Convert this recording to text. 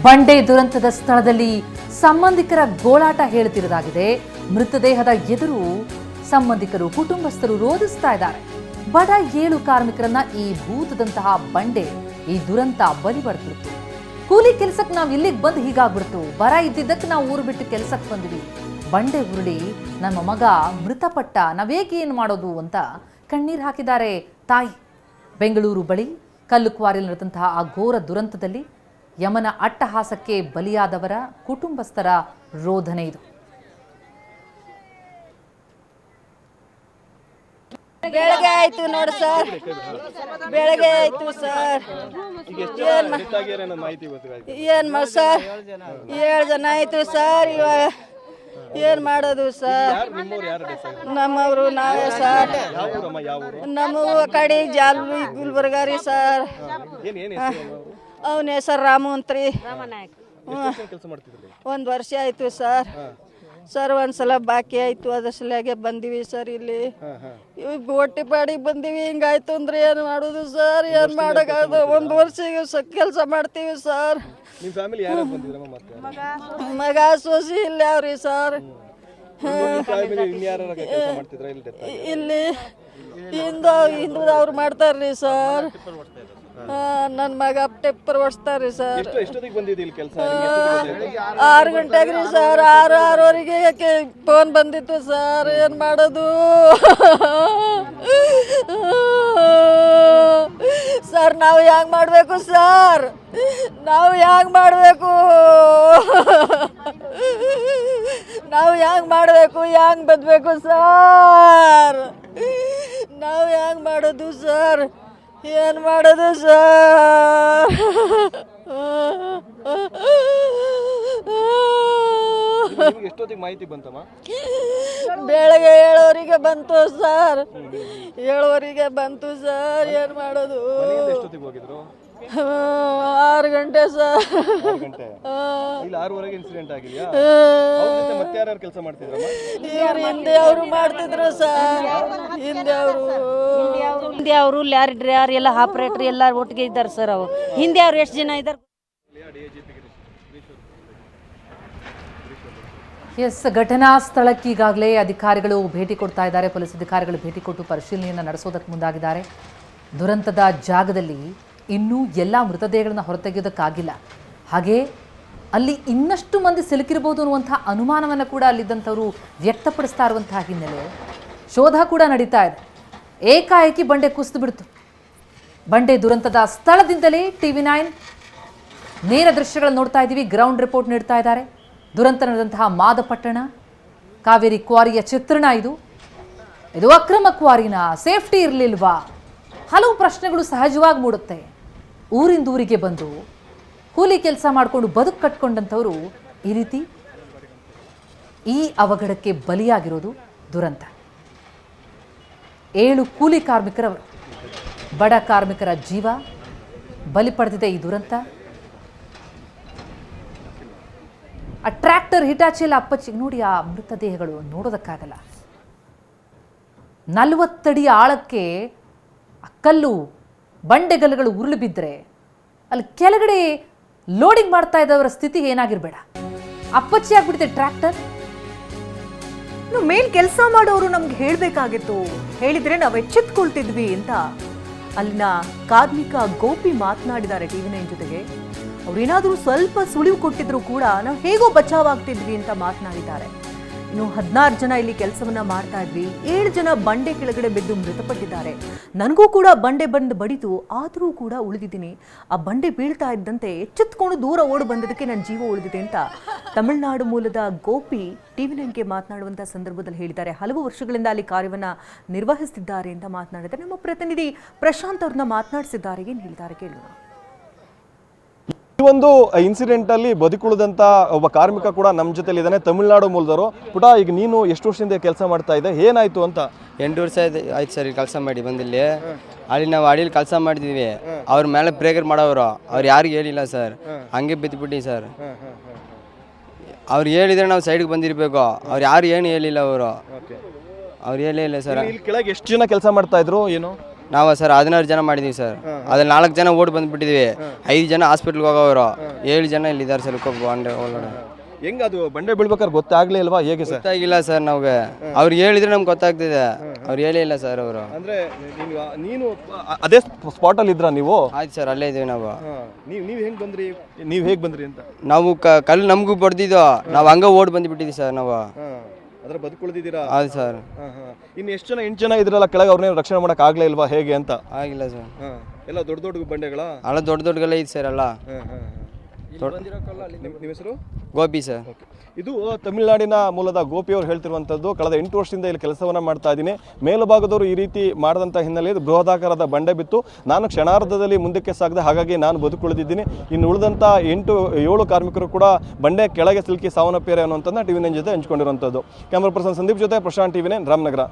ಬಂಡೆ ದುರಂತದ ಸ್ಥಳದಲ್ಲಿ ಸಂಬಂಧಿಕರ ಗೋಳಾಟ ಹೇಳುತ್ತಿರುವುದಾಗಿದೆ. ಮೃತದೇಹದ ಎದುರು ಸಂಬಂಧಿಕರು ಕುಟುಂಬಸ್ಥರು ರೋಧಿಸ್ತಾ ಇದ್ದಾರೆ. ಬಡ 7 ಕಾರ್ಮಿಕರನ್ನ ಈ ಭೂತದಂತಹ ಬಂಡೆ ಈ ದುರಂತ ಬಲಿ ಪಡ್ತಿತ್ತು. ಕೂಲಿ ಕೆಲಸಕ್ಕೆ ನಾವು ಇಲ್ಲಿಗೆ ಬಂದು ಹೀಗಾಗ್ಬಿಡ್ತು, ಬರ ಇದ್ದಿದ್ದಕ್ಕೆ ನಾವು ಊರು ಬಿಟ್ಟು ಕೆಲಸಕ್ಕೆ ಬಂದ್ವಿ, ಬಂಡೆ ಉರುಳಿ ನಮ್ಮ ಮಗ ಮೃತಪಟ್ಟ, ನಾವೇಗೆ ಏನು ಮಾಡೋದು ಅಂತ ಕಣ್ಣೀರು ಹಾಕಿದ್ದಾರೆ ತಾಯಿ. ಬೆಂಗಳೂರು ಬಳಿ ಕಲ್ಲು ಕ್ವಾರಿಯಲ್ಲಿ ನಡೆದಂತಹ ಆ ಘೋರ ದುರಂತದಲ್ಲಿ ಯಮನ ಅಟ್ಟಹಾಸಕ್ಕೆ ಬಲಿಯಾದವರ ಕುಟುಂಬಸ್ಥರ ರೋಧನೆ ಇದು. ಬೆಳಗ್ಗೆ ಆಯ್ತು ನೋಡಿ ಸರ್, ಬೆಳಗ್ಗೆ ಆಯ್ತು ಸರ್. ಏನ್ ಮಾಡಿ ಸರ್, 7 ಜನ ಆಯ್ತು ಸರ್. ಇವಾಗ ಏನ್ ಮಾಡೋದು ಸರ್? ನಮ್ಮವರು ನಾವೇ ಸರ್. ನಮ್ಮ ಕಡೆ ಜಾಲು ಗುಲ್ಬರ್ಗ ರೀ ಸರ್. ಅವನ ಹೆಸರು ರಾಮು ಅಂತ್ರಿ. 1 ವರ್ಷ ಆಯ್ತು ಸರ್. ಸರ್ ಒಂದ್ಸಲ ಬಾಕಿ ಆಯ್ತು, ಅದ್ರ ಸಲುವಾಗಿ ಬಂದಿವಿ ಸರ್. ಇಲ್ಲಿ ಹೊಟ್ಟೆ ಪಾಡಿಗೆ ಬಂದಿವಿ. ಹಿಂಗಾಯ್ತು ಅಂದ್ರೆ ಏನ್ ಮಾಡೋದು ಸರ್? ಏನ್ ಮಾಡಕ್ಕಾಗದು? 1 ವರ್ಷ ಕೆಲಸ ಮಾಡ್ತೀವಿ ಸರ್. ಮಗ ಸೋಸಿ ಇಲ್ಲ ಅವ್ರಿ ಸರ್. ಇಲ್ಲಿ ಹಿಂದೂ ಮಾಡ್ತಾರ್ರಿ ಸರ್. ನನ್ನ ಮಗ ಟೆಪ್ಪರ್ ಓಡಿಸ್ತಾರ್ರಿ ಸರ್. 6 ಗಂಟೆಗೆ ರೀ ಸರ್. 6:30ವರೆಗೆ ಫೋನ್ ಬಂದಿತ್ತು ಸರ್. ಏನ್ ಮಾಡೋದು ಸರ್? ನಾವು ಹ್ಯಾಂಗ್ ಮಾಡ್ಬೇಕು ಸರ್? ನಾವು ಹ್ಯಾಂಗ್ ಮಾಡ್ಬೇಕು? ನಾವು ಹ್ಯಾಂಗ್ ಮಾಡ್ಬೇಕು? ಹ್ಯಾಂಗ್ ಬದ್ಬೇಕು ಸರ್? ನಾವು ಹ್ಯಾಂಗ್ ಮಾಡೋದು ಸರ್? ಏನ್ ಮಾಡೋದು ಸರ್? ಎಷ್ಟೊತ್ತಿಗೆ ಮಾಹಿತಿ ಬಂತಮ್ಮ? ಬೆಳಗ್ಗೆ 7:00ವರೆಗೆ ಬಂತು ಸರ್. 7:00ವರೆಗೆ ಬಂತು ಸರ್. ಏನ್ ಮಾಡೋದು? ಎಷ್ಟೊತ್ತಿಗೆ ಹೋಗಿದ್ರು? 6 ಗಂಟೆ ಸರ್. 6 ಗಂಟೆ. ಇಲ್ಲಿ 6:00ವರೆಗೆ ಇನ್ಸಿಡೆಂಟ್ ಆಗಿದೆಯಾ? ಮತ್ತೆ ಯಾರು ಕೆಲಸ ಮಾಡ್ತಿದ್ರಮ್ಮ? ಇವ್ರು ಹಿಂದೆ ಅವರು ಮಾಡ್ತಿದ್ರು ಸರ್. ಹಿಂದೆ ಅವರು ಲ್ಯಾರಿಡ್ರ್ ಎಲ್ಲ ಆಪರೇಟರ್ ಎಲ್ಲ ಒಟ್ಟಿಗೆ ಇದ್ದಾರೆ ಸರ್. ಅವರು ಹಿಂದೆ ಅವ್ರು ಎಷ್ಟು ಜನ ಇದ್ದಾರೆ? ಎಸ್, ಘಟನಾ ಸ್ಥಳಕ್ಕೆ ಈಗಾಗಲೇ ಅಧಿಕಾರಿಗಳು ಭೇಟಿ ಕೊಡ್ತಾ ಇದ್ದಾರೆ. ಪೊಲೀಸ್ ಅಧಿಕಾರಿಗಳು ಭೇಟಿ ಕೊಟ್ಟು ಪರಿಶೀಲನೆಯನ್ನು ನಡೆಸೋದಕ್ಕೆ ಮುಂದಾಗಿದ್ದಾರೆ. ದುರಂತದ ಜಾಗದಲ್ಲಿ ಇನ್ನೂ ಎಲ್ಲ ಮೃತದೇಹಗಳನ್ನು ಹೊರತೆಗೆಯೋದಕ್ಕಾಗಿಲ್ಲ. ಹಾಗೆ ಅಲ್ಲಿ ಇನ್ನಷ್ಟು ಮಂದಿ ಸಿಲುಕಿರ್ಬೋದು ಅನ್ನುವಂಥ ಅನುಮಾನವನ್ನು ಕೂಡ ಅಲ್ಲಿದ್ದಂಥವರು ವ್ಯಕ್ತಪಡಿಸ್ತಾ ಇರುವಂತಹ ಹಿನ್ನೆಲೆ ಶೋಧ ಕೂಡ ನಡೀತಾ ಇದೆ. ಏಕಾಏಕಿ ಬಂಡೆ ಕುಸಿದು ಬಿಡ್ತು. ಬಂಡೆ ದುರಂತದ ಸ್ಥಳದಿಂದಲೇ TV9 ನೇರ ದೃಶ್ಯಗಳನ್ನು ನೋಡ್ತಾ ಇದ್ದೀವಿ. ಗ್ರೌಂಡ್ ರಿಪೋರ್ಟ್ ನೀಡ್ತಾ ಇದ್ದಾರೆ. ದುರಂತ ನಡೆದಂತಹ ಮಾದಪಟ್ಟಣ ಕಾವೇರಿ ಕ್ವಾರಿಯ ಚಿತ್ರಣ ಇದು. ಇದು ಅಕ್ರಮ ಕ್ವಾರಿನ? ಸೇಫ್ಟಿ ಇರಲಿಲ್ವಾ? ಹಲವು ಪ್ರಶ್ನೆಗಳು ಸಹಜವಾಗಿ ಮೂಡುತ್ತೆ. ಊರಿಂದ ಊರಿಗೆ ಬಂದು ಕೂಲಿ ಕೆಲಸ ಮಾಡಿಕೊಂಡು ಬದುಕು ಕಟ್ಕೊಂಡಂಥವರು ಈ ರೀತಿ ಈ ಅವಘಡಕ್ಕೆ ಬಲಿಯಾಗಿರೋದು ದುರಂತ. 7 ಕೂಲಿ ಕಾರ್ಮಿಕರವರು, ಬಡ ಕಾರ್ಮಿಕರ ಜೀವ ಬಲಿ ಪಡೆದಿದೆ ಈ ದುರಂತ. ಆ ಟ್ರ್ಯಾಕ್ಟರ್ ಹಿಟಾಚಿಯಲ್ಲಿ ಅಪ್ಪಚ್ಚಿಗೆ ನೋಡಿ, ಆ ಮೃತದೇಹಗಳು ನೋಡೋದಕ್ಕಾಗಲ್ಲ. 40 ಅಡಿ ಆಳಕ್ಕೆ ಆ ಕಲ್ಲು ಬಂಡೆಗಲ್ಲುಗಳು ಉರುಳು ಬಿದ್ದರೆ ಅಲ್ಲಿ ಕೆಳಗಡೆ ಲೋಡಿಂಗ್ ಮಾಡ್ತಾ ಇದ್ದವರ ಸ್ಥಿತಿ ಏನಾಗಿರ್ಬೇಡ. ಅಪ್ಪಚ್ಚಿ ಆಗ್ಬಿಟ್ಟಿದೆ ಟ್ರ್ಯಾಕ್ಟರ್. ಮೇಲ್ ಕೆಲಸ ಮಾಡೋರು ನಮ್ಗೆ ಹೇಳಬೇಕಾಗಿತ್ತು, ಹೇಳಿದ್ರೆ ನಾವು ಎಚ್ಚೆತ್ಕೊಳ್ತಿದ್ವಿ ಅಂತ ಅಲ್ಲಿನ ಕಾರ್ಮಿಕ ಗೋಪಿ ಮಾತನಾಡಿದ್ದಾರೆ TV9 ಜೊತೆಗೆ. ಅವ್ರೇನಾದರೂ ಸ್ವಲ್ಪ ಸುಳಿವು ಕೊಟ್ಟಿದ್ರು ಕೂಡ ನಾವು ಹೇಗೋ ಬಚಾವಾಗ್ತಿದ್ವಿ ಅಂತ ಮಾತನಾಡಿದ್ದಾರೆ. ಇನ್ನು 16 ಜನ ಇಲ್ಲಿ ಕೆಲಸವನ್ನ ಮಾಡ್ತಾ ಇದ್ವಿ. 7 ಜನ ಬಂಡೆ ಕೆಳಗಡೆ ಬಿದ್ದು ಮೃತಪಟ್ಟಿದ್ದಾರೆ. ನನಗೂ ಕೂಡ ಬಂಡೆ ಬಂದು ಬಡಿತು, ಆದರೂ ಕೂಡ ಉಳಿದಿದ್ದೀನಿ. ಆ ಬಂಡೆ ಬೀಳ್ತಾ ಇದ್ದಂತೆ ಎಚ್ಚೆತ್ಕೊಂಡು ದೂರ ಓಡಿ ಬಂದದಕ್ಕೆ ನನ್ನ ಜೀವ ಉಳಿದಿದೆ ಅಂತ ತಮಿಳುನಾಡು ಮೂಲದ ಗೋಪಿ TV9ಗೆ ಮಾತನಾಡುವಂಥ ಸಂದರ್ಭದಲ್ಲಿ ಹೇಳಿದ್ದಾರೆ. ಹಲವು ವರ್ಷಗಳಿಂದ ಅಲ್ಲಿ ಕಾರ್ಯವನ್ನ ನಿರ್ವಹಿಸುತ್ತಿದ್ದಾರೆ ಅಂತ ಮಾತನಾಡಿದ್ದಾರೆ. ನಮ್ಮ ಪ್ರತಿನಿಧಿ ಪ್ರಶಾಂತ್ ಅವ್ರನ್ನ ಮಾತನಾಡಿಸಿದ್ದಾರೆ. ಏನು ಹೇಳಿದ್ದಾರೆ ಕೇಳೋಣ. ಈ ಒಂದು ಇನ್ಸಿಡೆಂಟ್ ಅಲ್ಲಿ ಬದುಕುಳಿದಂತ ಒಬ್ಬ ಕಾರ್ಮಿಕ ಕೂಡ ನಮ್ಮ ಜೊತೆಲಿ ಇದ್ದಾನೆ, ತಮಿಳುನಾಡು ಮೂಲದವರು. ಪುಟ, ಈಗ ನೀನು ಎಷ್ಟು ವರ್ಷದಿಂದ ಕೆಲಸ ಮಾಡ್ತಾ ಇದ್ದೆ, ಏನಾಯ್ತು ಅಂತ? 8 ವರ್ಷ ಆಯ್ತು ಸರ್ ಕೆಲಸ ಮಾಡಿ ಬಂದಿಲ್ಲಿ. ಅಲ್ಲಿ ನಾವು ಅಡಿಲಿ ಕೆಲಸ ಮಾಡಿದ್ವಿ. ಅವ್ರ ಮೇಲೆ ಬ್ರೇಕರ್ ಮಾಡೋರು, ಅವ್ರು ಯಾರಿಗೂ ಹೇಳಿಲ್ಲ ಸರ್. ಹಂಗೆ ಬಿದ್ದುಬಿಟ್ಟು ಸರ್. ಅವ್ರು ಹೇಳಿದ್ರೆ ನಾವು ಸೈಡ್ಗೆ ಬಂದಿರಬೇಕು. ಅವ್ರು ಯಾರು ಏನು ಹೇಳಿಲ್ಲ. ಅವ್ರು ಹೇಳಿಲ್ಲ ಸರ್. ಕೆಳಗೆ ಎಷ್ಟು ಜನ ಕೆಲಸ ಮಾಡ್ತಾ ಇದ್ರು? ಏನು ನಾವು ಸರ್ 16 ಜನ ಮಾಡಿದೀವಿ ಸರ್. ಅದ್ರಲ್ಲಿ 4 ಜನ ಓಡ್ ಬಂದ್ಬಿಟ್ಟಿದೀವಿ. 5 ಜನ ಹಾಸ್ಪಿಟ್ಲ್ಗೆ ಹೋಗೋರು, 7 ಜನ ಇಲ್ಲಿದ್ದಾರೆ ಸರ್ ಒಳಗಡೆ. ಹೆಂಗ ಅದು ಬಂಡೆ ಬೀಳ್ಬೇಕಾದ್ರೆ ಗೊತ್ತಾಗ್ಲೇ ಇಲ್ವಾ, ಹೇಗೆ ಸರ್? ಗೊತ್ತಾಗಿಲ್ಲ ಸರ್ ನಮ್ಗೆ. ಅವ್ರು ಹೇಳಿದ್ರೆ ನಮ್ಗೆ ಗೊತ್ತಾಗ್ತಿದೆ, ಅವ್ರು ಹೇಳೇ ಇಲ್ಲ ಸರ್ ಅವರು. ಅಂದ್ರೆ ನೀನು ಅದೇ ಸ್ಪಾಟ್ ಅಲ್ಲಿ ಇದ್ರ ನೀವು? ಆಯ್ತು ಸರ್, ಅಲ್ಲೇ ಇದೀವಿ ನಾವು. ನೀವು ಹೇಗ್ ಬಂದ್ರಿ ಅಂತ? ನಾವು ಕಲ್ಲು ನಮಗೂ ಬಡ್ದಿದ್ದು, ನಾವು ಹಂಗ ಓಡ್ ಬಂದ್ಬಿಟ್ಟಿದ್ವಿ ಸರ್ ನಾವು. ಅದ್ರ ಬದುಕುಳಿದಿದ್ದೀರಾ? ಹೌದು ಸರ್. ಇನ್ನು ಎಷ್ಟು ಜನ 8 ಜನ ಇದ್ರಲ್ಲ ಕೆಳಗೆ, ಅವ್ರನ್ನೇನು ರಕ್ಷಣೆ ಮಾಡಕ್ ಆಗ್ಲೇ ಇಲ್ವಾ, ಹೇಗೆ ಅಂತ? ಆಗಿಲ್ಲ ಸರ್. ಎಲ್ಲ ದೊಡ್ಡ ದೊಡ್ಡ ಬಂಡೆಗಳ? ಅಲ್ಲ ದೊಡ್ಡಗೆಲ್ಲ ಐತೆ ಸರ್ ಎಲ್ಲ. ನಿಮ್ಮ ಹೆಸರು? ಗೋಪಿ ಸರ್. ಇದು ತಮಿಳುನಾಡಿನ ಮೂಲದ ಗೋಪಿ ಅವರು ಹೇಳ್ತಿರುವಂಥದ್ದು. ಕಳೆದ 8 ವರ್ಷದಿಂದ ಇಲ್ಲಿ ಕೆಲಸವನ್ನು ಮಾಡ್ತಾ ಇದ್ದೀನಿ. ಮೇಲುಭಾಗದವರು ಈ ರೀತಿ ಮಾಡಿದಂಥ ಹಿನ್ನೆಲೆಯಲ್ಲಿ ಬೃಹದಾಕಾರದ ಬಂಡೆ ಬಿತ್ತು. ನಾನು ಕ್ಷಣಾರ್ಧದಲ್ಲಿ ಮುಂದಕ್ಕೆ ಸಾಗದೆ, ಹಾಗಾಗಿ ನಾನು ಬದುಕುಳಿದಿದ್ದೀನಿ. ಇನ್ನು ಉಳಿದಂಥ 7 ಕಾರ್ಮಿಕರು ಕೂಡ ಬಂಡೆ ಕೆಳಗೆ ಸಿಲುಕಿ ಸಾವನ್ನಪ್ಪಿದ್ದಾರೆ ಅನ್ನುವಂಥದ್ದನ್ನ TV9 ಜೊತೆ ಹಂಚ್ಕೊಂಡಿರುವಂಥದ್ದು. ಕ್ಯಾಮರಾ ಪರ್ಸನ್ ಸಂದೀಪ್ ಜೊತೆ ಪ್ರಶಾಂತ್, TV9 ರಾಮನಗರ.